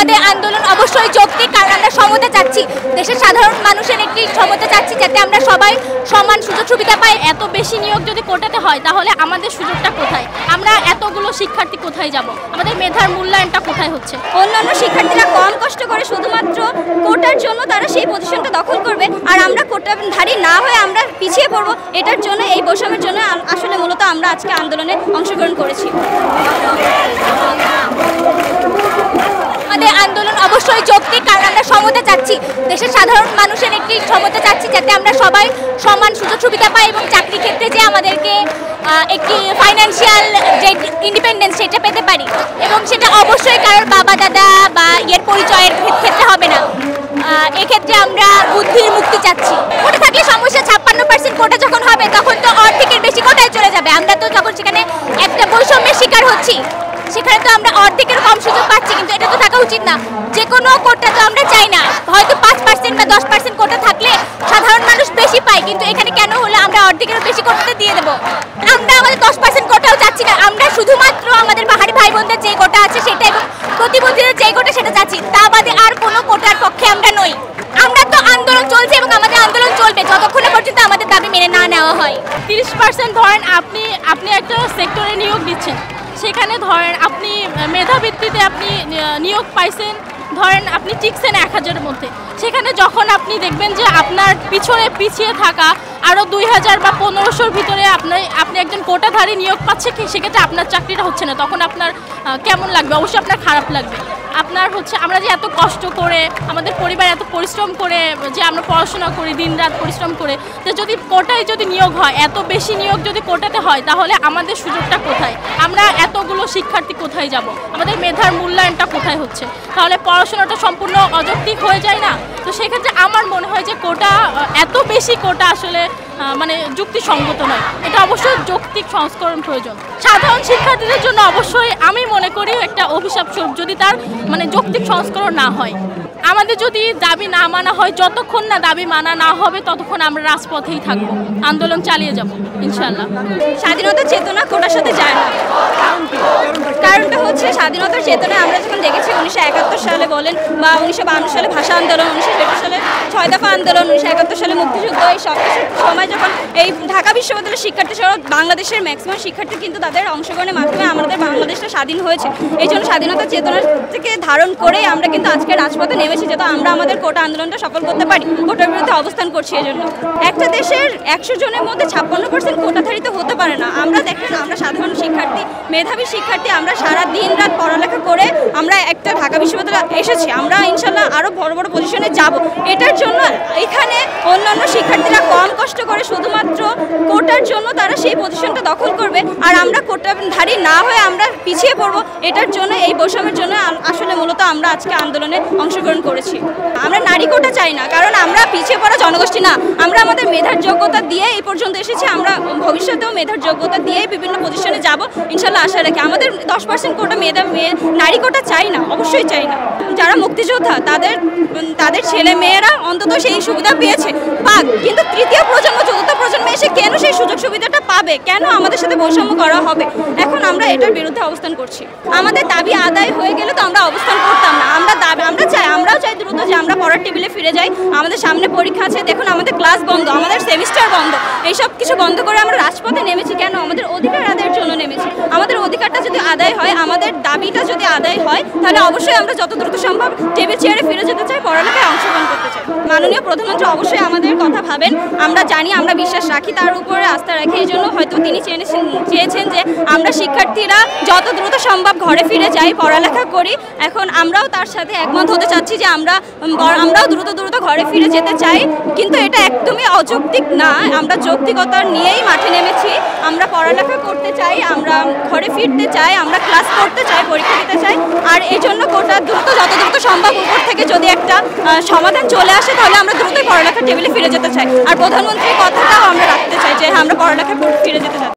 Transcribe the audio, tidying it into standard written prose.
আমাদের আন্দোলন অবশ্যই যৌক্তিক, কারণ আমরা সমতা চাচ্ছি, দেশের সাধারণ মানুষের একটি সমতা চাচ্ছি, যাতে আমরা সবাই সমান সুযোগ সুবিধা পাই। এত বেশি নিয়োগ যদি কোটাতে হয় তাহলে আমাদের সুযোগটা কোথায়? আমরা এতগুলো শিক্ষার্থী কোথায় যাব? আমাদের মেধার মূল্যায়নটা কোথায় হচ্ছে? অন্যান্য শিক্ষার্থীরা কম কষ্ট করে শুধুমাত্র কোটার জন্য তারা সেই পজিশনটা দখল করবে, আর আমরা কোটাধারী না হয়ে আমরা পিছিয়ে পড়বো। এটার জন্য, এই বৈষম্যের জন্য আসলে মূলত আমরা আজকে আন্দোলনে অংশগ্রহণ করেছি। আমাদের আন্দোলন অবশ্যই যৌক্তিক, কারণ আমরা সমতা চাচ্ছি, দেশের সাধারণ মানুষের একটি সমতা চাচ্ছি, যাতে আমরা সবাই সমান সুযোগ সুবিধা পাই এবং চাকরি ক্ষেত্রে যে আমাদেরকে একটি ফাইন্যান্সিয়াল যে ইন্ডিপেন্ডেন্স সেটা পেতে পারি, এবং সেটা অবশ্যই কারোর বাবা দাদা বা এর পরিচয়ের ক্ষেত্রে হবে না। এক্ষেত্রে আমরা বুদ্ধির মুক্তি চাচ্ছি। কোটা থাকলে সমস্যা, 56% কোটা যখন হবে তখন তো অর্ধেকের বেশি কোটায় চলে যাবে। আমরা তো যখন সেখানে একটা বৈষম্যের শিকার হচ্ছি, সেখানে তো আমরা অর্ধেকের কম সুযোগ পাচ্ছি, কিন্তু এটা তো থাকা উচিত না। যে কোনো কোটা তো আমরা চাই না, হয়তো 5% বা 10% কোটা থাকলে সাধারণ মানুষ বেশি পায়, কিন্তু এখানে কেন হলে আমরা অর্ধেকেরও বেশি কোটাতে দিয়ে দেবো? আমরা আমাদের 10% কোটাও চাচ্ছি না, আমরা শুধুমাত্র আমাদের পাহাড়ি ভাই বোনদের যে কোটা আছে সেটা এবং প্রতিবন্ধীদের যে কোটা সেটা চাচ্ছি, তা বাদে আর কোনো কোটার পক্ষে আমরা নই। আমরা তো আন্দোলন চলছে এবং আমাদের আন্দোলন চলবে যতক্ষণ পর্যন্ত আমাদের দাবি মেনে না নেওয়া হয়। 30% ধরেন আপনি একটা সেক্টরে নিয়োগ দিচ্ছেন, সেখানে ধরেন আপনি মেধাভিত্তিতে আপনি নিয়োগ পাইছেন, ধরেন আপনি টিকছেন 1000-এর মধ্যে, সেখানে যখন আপনি দেখবেন যে আপনার পিছনে পিছিয়ে থাকা আরও 2000 বা 1500-র ভিতরে আপনি একজন কোটাধারী নিয়োগ পাচ্ছে, সেক্ষেত্রে আপনার চাকরিটা হচ্ছে না, তখন আপনার কেমন লাগবে? অবশ্যই আপনার খারাপ লাগবে। আপনার হচ্ছে আমরা যে এত কষ্ট করে, আমাদের পরিবার এত পরিশ্রম করে যে আমরা পড়াশোনা করি, দিন রাত পরিশ্রম করে, তো যদি কোটায় যদি নিয়োগ হয়, এত বেশি নিয়োগ যদি কোটাতে হয় তাহলে আমাদের সুযোগটা কোথায়? আমরা এতগুলো শিক্ষার্থী কোথায় যাব? আমাদের মেধার মূল্যায়নটা কোথায় হচ্ছে? তাহলে পড়াশোনাটা সম্পূর্ণ অযৌক্তিক হয়ে যায় না? তো সেক্ষেত্রে আমার মনে হয় যে কোটা, এত বেশি কোটা আসলে মানে যুক্তিসঙ্গত নয়। এটা অবশ্যই যৌক্তিক সংস্করণ প্রয়োজন। সাধারণ শিক্ষার্থীদের জন্য অবশ্যই আমি মনে করি একটা অভিশাপ স্বরূপ যদি তার মানে যৌক্তিক সংস্করণ না হয়। আমাদের যদি দাবি না মানা হয়, যতক্ষণ না দাবি মানা না হবে ততক্ষণ আমরা রাজপথেই থাকবো, আন্দোলন চালিয়ে যাব ইনশাল্লাহ। স্বাধীনতার চেতনা কোটার সাথে যায় না। কারণটা হচ্ছে স্বাধীনতার চেতনায় আমরা যখন দেখেছি 1971 সালে বলেন বা 1952 সালে ভাষা আন্দোলন, 1970 সালে 6 দফা আন্দোলন, 1971 সালে মুক্তিযুদ্ধ, এই সব কিছুর সময় যখন এই ঢাকা বিশ্ববিদ্যালয়ের শিক্ষার্থী সহ বাংলাদেশের ম্যাক্সিমাম শিক্ষার্থী কিন্তু তাদের অংশগ্রহণের মাধ্যমে আমাদের বাংলাদেশটা স্বাধীন হয়েছে। এই জন্য স্বাধীনতার চেতনা থেকে ধারণ করেই আমরা কিন্তু আজকে রাজপথে নেমেছি, যাতে আমরা আমাদের কোটা আন্দোলনটা সফল করতে পারি। কোটার বিরুদ্ধে অবস্থান করছি। এই জন্য একটা দেশের 100 জনের মধ্যে 56% কোটাধারিত হতে পারে না। আমরা দেখেন, আমরা সাধারণ শিক্ষার্থী, মেধাবী শিক্ষার্থী, আমরা সারা দিন রাত পড়ালেখা করে আমরা একটা ঢাকা বিশ্ববিদ্যালয়ে এসেছি। আমরা ইনশাল্লাহ আরও বড় বড় পজিশনে যাব। এটার জন্য এখানে অন্যান্য শিক্ষার্থীরা কম কষ্ট করে শুধুমাত্র কোটার জন্য তারা সেই পজিশনটা দখল করবে, আর আমরা কোটাধারী না হয়ে আমরা পিছিয়ে পড়বো। এটার জন্য, এই বৈষম্যের জন্য আসলে মূলত আমরা আজকে আন্দোলনে অংশগ্রহণ করেছি। আমরা নারী কোটা চাই না, কারণ আমরা পিছিয়ে পড়া জনগোষ্ঠী না। আমরা আমাদের মেধার যোগ্যতা দিয়ে এই পর্যন্ত এসেছি, আমরা ভবিষ্যতেও মেধার যোগ্যতা দিয়ে বিভিন্ন পজিশনে যাব ইনশাল্লাহ আশা রাখি। আমাদের 10% কোটা নারী কোটা চাই না, অবশ্যই চাই না। যারা মুক্তিযোদ্ধা তাদের ছেলে মেয়েরা অন্তত সেই সুবিধা পেয়েছে, পাক, কিন্তু তৃতীয় প্রজন্ম, চতুর্থ প্রজন্ম এসে কেন সেই সুযোগ সুবিধাটা পাবে? কেন আমাদের সাথে বৈষম্য করা হবে? এখন আমরা এটার বিরুদ্ধে অবস্থান করছি। আমাদের দাবি আদায় হয়ে গেলে তো আমরা অবস্থান করতাম না। আমরাও চাই দ্রুত যে আমরা পড়ার টেবিলে ফিরে যাই। আমাদের সামনে পরীক্ষা আছে, দেখুন আমাদের ক্লাস বন্ধ, আমাদের সেমিস্টার বন্ধ, এইসব কিছু বন্ধ করে আমরা রাজপথে নেমেছি। কেন? আমাদের অধিকার আদায়ের জন্য নেমেছি। আমাদের অধিকারটা যদি আদায় হয়, আমাদের দাবিটা যদি আদায় হয়, তাহলে অবশ্যই আমরা যত দ্রুত সম্ভব টেবিল চেয়ারে ফিরে যেতে চাই, পড়ালেখায় অংশগ্রহণ করতে চাই। মাননীয় প্রধানমন্ত্রী অবশ্যই আমাদের কথা ভাবেন, আমরা জানি, আমরা বিশ্বাস রাখি, তার উপরে আস্থা রাখি। এই জন্য হয়তো তিনি চেয়েছেন যে আমরা শিক্ষার্থীরা যত দ্রুত সম্ভব ঘরে ফিরে যাই, পড়ালেখা করি। এখন আমরাও তার সাথে একমত হতে চাচ্ছি যে আমরাও দ্রুত ঘরে ফিরে যেতে চাই, কিন্তু এটা একদমই অযৌক্তিক না। আমরা যৌক্তিকতা নিয়েই মাঠে নেমেছি। আমরা পড়ালেখা করতে চাই, আমরা ঘরে ফিরতে চাই, আমরা ক্লাস করতে চাই, পরীক্ষা দিতে চাই। আর এই জন্য কোটা যত দ্রুত সম্ভব উপর থেকে যদি একটা সমাধান চলে আসে, তাহলে আমরা দ্রুতই পড়ালেখার টেবিলে ফিরে যেতে চাই। আর প্রধানমন্ত্রীর কথাটাও আমরা রাখতে চাই যে আমরা পড়ালেখায় ফিরে যেতে চাই।